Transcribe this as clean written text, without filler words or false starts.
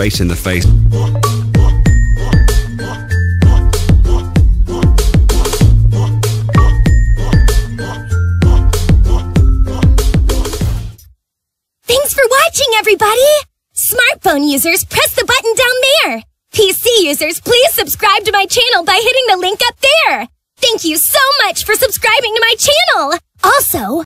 Straight in the face. Thanks for watching, everybody! Smartphone users, press the button down there! PC users, please subscribe to my channel by hitting the link up there! Thank you so much for subscribing to my channel! Also,